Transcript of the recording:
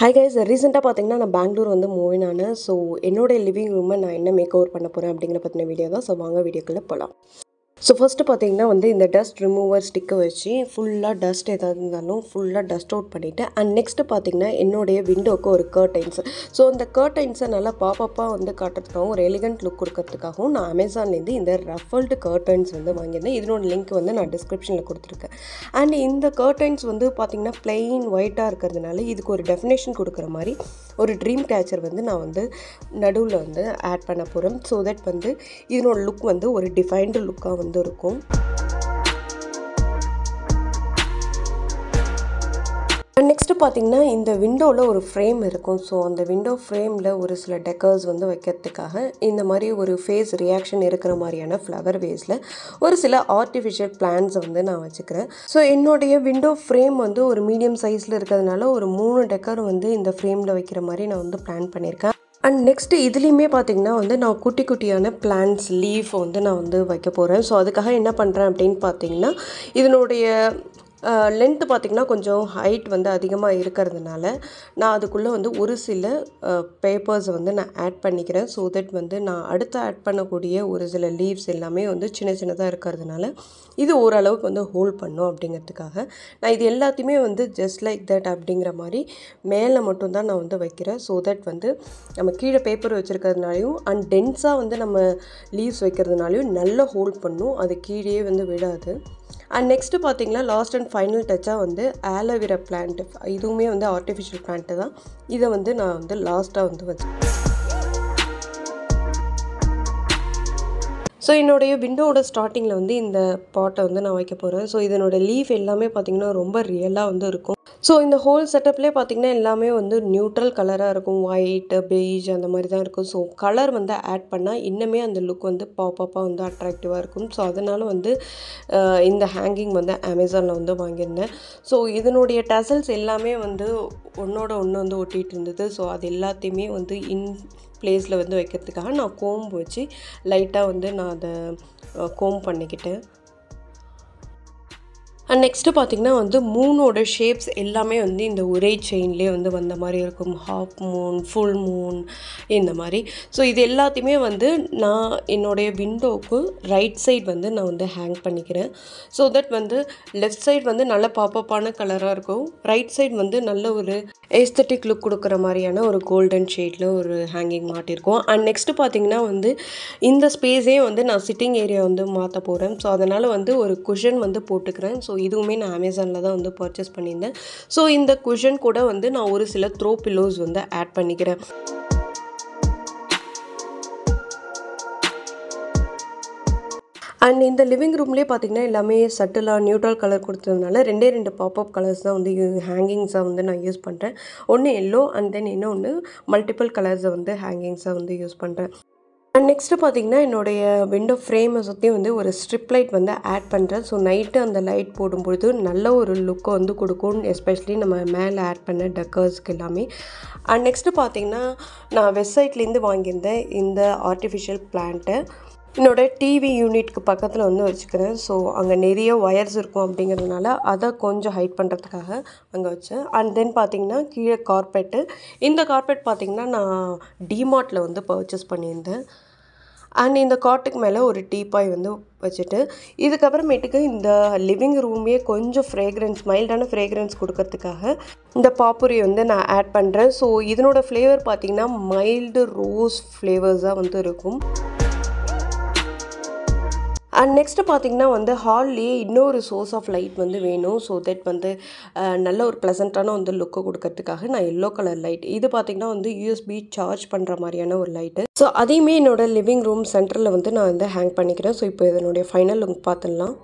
Hi guys, ரீசெண்டாக பார்த்தீங்கன்னா நான் பெங்களூர் வந்து மூவின் ஆனேன். ஸோ என்னோட லிவிங் ரூமை நான் என்ன மேக் ஓவர் பண்ண போகிறேன் அப்படிங்கிற பற்றின வீடியோ தான். ஸோ வாங்க வீடியோக்குள்ளே போகலாம். ஸோ ஃபஸ்ட்டு பார்த்தீங்கன்னா வந்து இந்த டஸ்ட் ரிமூவர் ஸ்டிக்கை வச்சு ஃபுல்லாக டஸ்ட் எதாவது இருந்தாலும் ஃபுல்லாக டஸ்ட் அவுட் பண்ணிவிட்டு அண்ட் நெக்ஸ்ட்டு பார்த்தீங்கன்னா என்னுடைய விண்டோவுக்கு ஒரு கர்டைன்ஸ். ஸோ அந்த கர்டைன்ஸை நல்லா பாப்பாக வந்து காட்டுறதுக்காகவும் ஒரு எலிகண்ட் லுக் கொடுக்கறதுக்காகவும் நான் அமேசான்லேருந்து இந்த ரஃபல்டு கர்டைன்ஸ் வந்து வாங்கியிருந்தேன். இதனோட லிங்க் வந்து நான் டிஸ்கிரிப்ஷனில் கொடுத்துருக்கேன். அண்ட் இந்த கர்டைன்ஸ் வந்து பார்த்திங்கன்னா பிளெயின் ஒயிட்டாக இருக்கிறதுனால இதுக்கு ஒரு டெஃபினேஷன் கொடுக்குற மாதிரி ஒரு ட்ரீம் கேச்சர் வந்து நான் வந்து நடுவில் வந்து ஆட் பண்ண போகிறேன். ஸோ தட் வந்து இதனோட லுக் வந்து ஒரு டிஃபைன்டு லுக்காக வந்து இருக்கும். நெக்ஸ்ட்டு பார்த்திங்கன்னா இந்த விண்டோவில் ஒரு ஃப்ரேம் இருக்கும். ஸோ அந்த விண்டோ ஃப்ரேமில் ஒரு சில டெக்கர்ஸ் வந்து வைக்கிறதுக்காக இந்த மாதிரி ஒரு ஃபேஸ் ரியாக்ஷன் இருக்கிற மாதிரியான ஃப்ளவர் வேஸில் ஒரு சில ஆர்டிஃபிஷியல் பிளான்ட்ஸை வந்து நான் வச்சுக்கிறேன். ஸோ என்னுடைய விண்டோ ஃப்ரேம் வந்து ஒரு மீடியம் சைஸில் இருக்கிறதுனால ஒரு 3 டெக்கர் வந்து இந்த ஃப்ரேமில் வைக்கிற மாதிரி நான் வந்து பிளான் பண்ணியிருக்கேன். அண்ட் நெக்ஸ்ட்டு இதுலேயுமே பார்த்திங்கன்னா வந்து நான் குட்டி குட்டியான பிளான்ட்ஸ் லீஃப் வந்து நான் வந்து வைக்க போகிறேன். ஸோ அதுக்காக என்ன பண்ணுறேன் அப்படின்னு பார்த்தீங்கன்னா இதனுடைய லென்த்து பார்த்திங்கன்னா கொஞ்சம் ஹைட் வந்து அதிகமாக இருக்கிறதுனால நான் அதுக்குள்ளே வந்து ஒரு சில பேப்பர்ஸை வந்து நான் ஆட் பண்ணிக்கிறேன். ஸோ தட் வந்து நான் அடுத்து ஆட் பண்ணக்கூடிய ஒரு சில லீவ்ஸ் எல்லாமே வந்து சின்ன சின்னதாக இருக்கிறதுனால இது ஓரளவுக்கு வந்து ஹோல்ட் பண்ணும் அப்படிங்கிறதுக்காக நான் இது எல்லாத்தையுமே வந்து ஜஸ்ட் லைக் தட் அப்படிங்கிற மாதிரி மேலே மட்டும்தான் நான் வந்து வைக்கிறேன். ஸோ தட் வந்து நம்ம கீழே பேப்பர் வச்சுருக்கிறதுனாலையும் அண்ட் டென்ஸாக வந்து நம்ம லீவ்ஸ் வைக்கிறதுனாலையும் நல்லா ஹோல்ட் பண்ணும், அது கீழே வந்து விடாது. அண்ட் நெக்ஸ்ட்டு பார்த்திங்கன்னா லாஸ்ட் அண்ட் ஃபைனல் டச்சாக வந்து ஆலோவேரா பிளான்ட், இதுவுமே வந்து ஆர்டிஃபிஷியல் பிளான்ட்டு தான். இதை வந்து நான் வந்து லாஸ்ட்டாக வந்து வச்சேன். ஸோ என்னுடைய விண்டோவோட ஸ்டார்டிங்கில் வந்து இந்த பாட்டை வந்து நான் வைக்க போகிறேன். ஸோ இதனோட லீஃப் எல்லாமே பார்த்திங்கன்னா ரொம்ப ரியலாக வந்து இருக்கும். ஸோ இந்த ஹோல் செட்டப்லேயே பார்த்திங்கன்னா எல்லாமே வந்து நியூட்ரல் கலராக இருக்கும், ஒயிட் பெய்ஜ் அந்த மாதிரி தான் இருக்கும். ஸோ கலர் வந்து ஆட் பண்ணால் இன்னுமே அந்த லுக் வந்து பாப்பாக வந்து அட்ராக்டிவாக இருக்கும். ஸோ அதனால் வந்து இந்த ஹேங்கிங் வந்து அமேசானில் வந்து வாங்கியிருந்தேன். ஸோ இதனுடைய டசல்ஸ் எல்லாமே வந்து ஒன்றோட ஒன்று வந்து ஒட்டிகிட்டு இருந்தது. ஸோ அது எல்லாத்தையுமே வந்து பிளேஸில் வந்து வைக்கிறதுக்காக நான் கோம்பு வச்சு லைட்டாக வந்து நான் அதை கோம் பண்ணிக்கிட்டேன். அண்ட் நெக்ஸ்ட்டு பார்த்திங்கன்னா வந்து மூனோட ஷேப்ஸ் எல்லாமே வந்து இந்த ஒரே செயின்லேயே வந்து வந்த மாதிரி இருக்கும். ஹாஃப் மூன், ஃபுல் மூன், இந்த மாதிரி. ஸோ இது எல்லாத்தையுமே வந்து நான் என்னுடைய விண்டோவுக்கு ரைட் சைட் வந்து நான் வந்து ஹேங் பண்ணிக்கிறேன். ஸோ தட் வந்து லெஃப்ட் சைட் வந்து நல்ல பாப்பான கலராக இருக்கும், ரைட் சைட் வந்து நல்ல ஒரு ஏஸ்தட்டிக் லுக் கொடுக்குற மாதிரியான ஒரு கோல்டன் ஷேடில் ஒரு ஹேங்கிங் மாட்டியிருக்கும். அண்ட் நெக்ஸ்ட்டு பார்த்திங்கன்னா வந்து இந்த ஸ்பேஸே வந்து நான் சிட்டிங் ஏரியா வந்து மாற்ற போகிறேன். ஸோ அதனால் வந்து ஒரு குஷன் வந்து போட்டுக்கிறேன். ஸோ இதுவுமே நான் அமேசானில் தான் வந்து பர்ச்சேஸ் பண்ணியிருந்தேன். ஸோ இந்த குஷன் கூட வந்து நான் ஒரு சில த்ரோ பில்லோஸ் வந்து ஆட் பண்ணிக்கிறேன். அண்ட் இந்த லிவிங் ரூம்லேயே பார்த்திங்கன்னா எல்லாமே சட்டிலாக நியூட்ரல் கலர் கொடுத்ததுனால 2 பாப்அப் கலர்ஸ் தான் வந்து ஹேங்கிங்ஸாக வந்து நான் யூஸ் பண்ணுறேன். ஒன்று எல்லோ அண்ட் தென் இன்னொன்று மல்டிபிள் கலர்ஸை வந்து ஹேங்கிங்ஸாக வந்து யூஸ் பண்ணுறேன். அண்ட் நெக்ஸ்ட்டு பார்த்திங்கன்னா என்னுடைய விண்டோ ஃப்ரேமை சுற்றி வந்து ஒரு ஸ்ட்ரிப் லைட் வந்து ஆட் பண்ணுறேன். ஸோ நைட்டு அந்த லைட் போடும்பொழுது நல்ல ஒரு லுக்கை வந்து கொடுக்கும், எஸ்பெஷலி நம்ம மேலே ஆட் பண்ண டெக்கர்ஸ்க்கு எல்லாமே. அண்ட் நெக்ஸ்ட்டு பார்த்திங்கன்னா நான் வெப்சைட்லேருந்து வாங்கியிருந்தேன் இந்த ஆர்டிஃபிஷியல் பிளான்ட்டை என்னோடய டிவி யூனிட்க்கு பக்கத்தில் வந்து வச்சுக்கிறேன். ஸோ அங்கே நிறைய ஒயர்ஸ் இருக்கும் அப்படிங்கிறதுனால அதை கொஞ்சம் ஹைட் பண்ணுறதுக்காக அங்கே வச்சேன். அண்ட் தென் பார்த்திங்கன்னா கீழே கார்பெட்டு, இந்த கார்பெட் பார்த்திங்கன்னா நான் டிமார்ட்டில் வந்து பர்ச்சேஸ் பண்ணியிருந்தேன். அண்ட் இந்த காட்டுக்கு மேலே ஒரு டீபாய் வந்து வச்சுட்டு இதுக்கப்புறமேட்டுக்கு இந்த லிவிங் ரூமே கொஞ்சம் ஃப்ரேக்ரன்ஸ், மைல்டான ஃப்ரேக்ரன்ஸ் கொடுக்கறதுக்காக இந்த பாப்புரி வந்து நான் ஆட் பண்ணுறேன். ஸோ இதனோட ஃப்ளேவர் பார்த்திங்கன்னா மைல்டு ரோஸ் ஃப்ளேவர்ஸாக வந்து இருக்கும். அண்ட் நெக்ஸ்ட்டு பார்த்திங்கன்னா வந்து ஹால்லேயே இன்னொரு சோர்ஸ் ஆஃப் லைட் வந்து வேணும். ஸோ தட் வந்து நல்ல ஒரு ப்ளசண்ட்டான வந்து லுக்கை கொடுக்கறதுக்காக நான் எல்லோ கலர் லைட், இது பார்த்திங்கன்னா வந்து யூஎஸ்பி சார்ஜ் பண்ணுற மாதிரியான ஒரு லைட்டு. ஸோ அதையுமே என்னோடய லிவிங் ரூம் சென்டரில் வந்து நான் வந்து ஹேங் பண்ணிக்கிறேன். ஸோ இப்போ இதனுடைய ஃபைனல் லுக் பார்த்துடலாம்.